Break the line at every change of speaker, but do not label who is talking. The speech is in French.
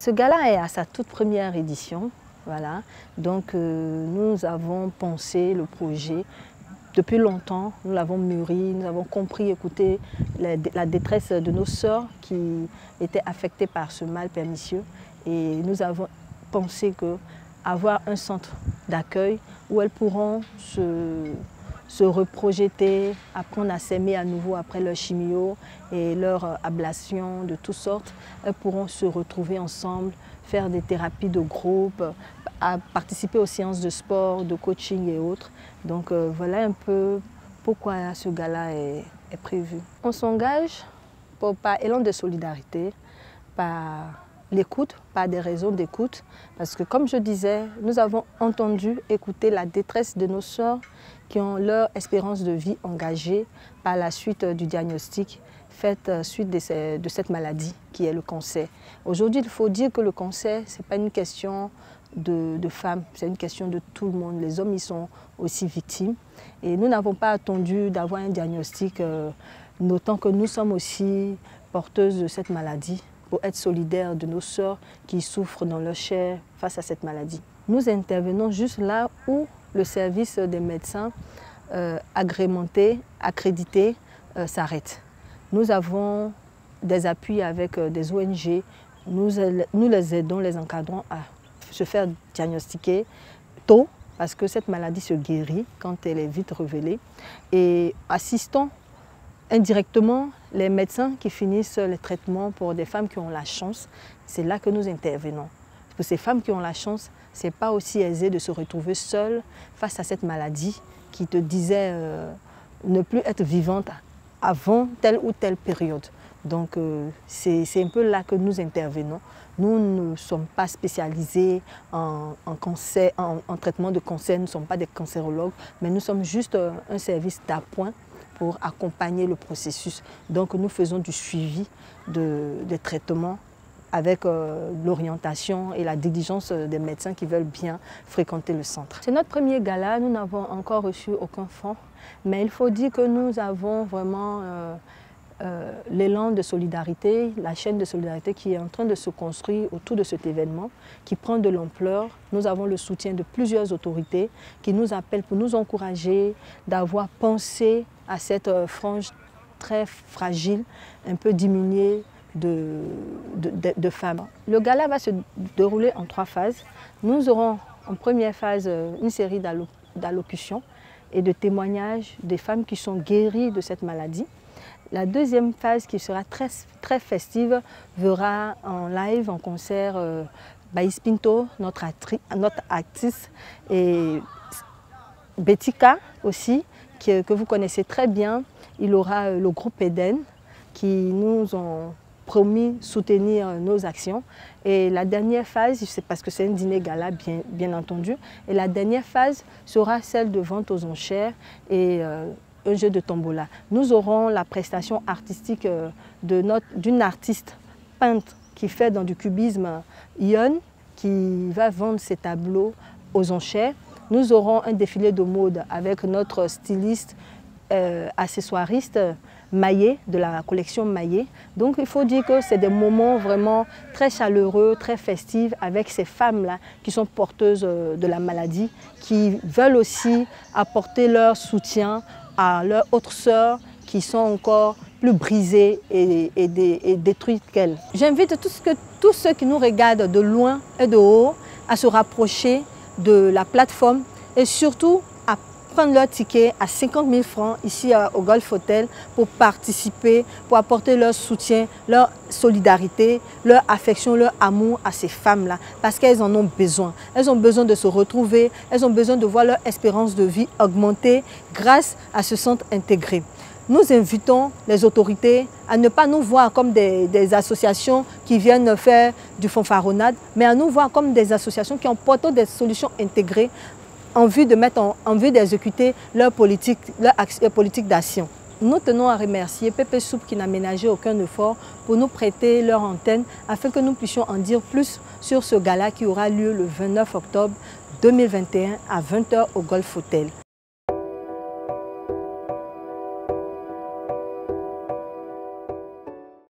Ce gala est à sa toute première édition. Voilà. Donc nous avons pensé le projet depuis longtemps, nous l'avons mûri, nous avons compris, écouté la détresse de nos sœurs qui étaient affectées par ce mal pernicieux. Et nous avons pensé qu'avoir un centre d'accueil où elles pourront se reprojeter, apprendre à s'aimer à nouveau après leur chimio et leur ablation de toutes sortes, elles pourront se retrouver ensemble, faire des thérapies de groupe, à participer aux séances de sport, de coaching et autres. Donc voilà un peu pourquoi ce gala est prévu. On s'engage par élan de solidarité, par l'écoute, par des raisons d'écoute. Parce que comme je disais, nous avons entendu, écouté la détresse de nos sœurs qui ont leur espérance de vie engagée par la suite du diagnostic fait suite de cette maladie qui est le cancer. Aujourd'hui, il faut dire que le cancer, ce n'est pas une question de femmes, c'est une question de tout le monde. Les hommes, ils sont aussi victimes. Et nous n'avons pas attendu d'avoir un diagnostic, notant que nous sommes aussi porteuses de cette maladie pour être solidaires de nos sœurs qui souffrent dans leur chair face à cette maladie. Nous intervenons juste là où le service des médecins agrémentés, accrédités, s'arrête. Nous avons des appuis avec des ONG, nous les aidons, les encadrons à se faire diagnostiquer tôt parce que cette maladie se guérit quand elle est vite révélée et assistons indirectement les médecins qui finissent les traitements pour des femmes qui ont la chance. C'est là que nous intervenons. Pour ces femmes qui ont la chance, ce n'est pas aussi aisé de se retrouver seule face à cette maladie qui te disait ne plus être vivante avant telle ou telle période. Donc c'est un peu là que nous intervenons. Nous ne sommes pas spécialisés en cancer, en traitement de cancer, nous ne sommes pas des cancérologues, mais nous sommes juste un service d'appoint pour accompagner le processus. Donc nous faisons du suivi des traitements avec l'orientation et la diligence des médecins qui veulent bien fréquenter le centre. C'est notre premier gala, nous n'avons encore reçu aucun fonds, mais il faut dire que nous avons vraiment l'élan de solidarité, la chaîne de solidarité qui est en train de se construire autour de cet événement, qui prend de l'ampleur. Nous avons le soutien de plusieurs autorités qui nous appellent pour nous encourager d'avoir pensé à cette frange très fragile, un peu diminuée de femmes. Le gala va se dérouler en 3 phases. Nous aurons en première phase une série d'allocutions et de témoignages des femmes qui sont guéries de cette maladie. La deuxième phase, qui sera très festive, verra en live, en concert, Baïs Pinto, notre actrice, et Betika aussi, que vous connaissez très bien. Il aura le groupe Eden qui nous ont promis soutenir nos actions. Et la dernière phase, c'est parce que c'est un dîner gala bien entendu, et la dernière phase sera celle de vente aux enchères et un jeu de tombola. Nous aurons la prestation artistique d'une artiste peintre qui fait dans du cubisme, Ion, qui va vendre ses tableaux aux enchères. Nous aurons un défilé de mode avec notre styliste accessoiriste Maillet, de la collection Maillet. Donc il faut dire que c'est des moments vraiment très chaleureux, très festifs avec ces femmes-là qui sont porteuses de la maladie, qui veulent aussi apporter leur soutien à leurs autres sœurs qui sont encore plus brisées et détruites qu'elles. J'invite tous ceux qui nous regardent de loin et de haut à se rapprocher de la plateforme et surtout à prendre leur ticket à 50 000 francs ici au Golf Hotel pour participer, pour apporter leur soutien, leur solidarité, leur affection, leur amour à ces femmes-là parce qu'elles en ont besoin. Elles ont besoin de se retrouver, elles ont besoin de voir leur espérance de vie augmenter grâce à ce centre intégré. Nous invitons les autorités à ne pas nous voir comme des associations qui viennent faire du fanfaronnade, mais à nous voir comme des associations qui ont porté des solutions intégrées en vue d'exécuter leur politique d'action. Nous tenons à remercier Pépé Soupe qui n'a ménagé aucun effort pour nous prêter leur antenne afin que nous puissions en dire plus sur ce gala qui aura lieu le 29 octobre 2021 à 20 h au Golf Hotel.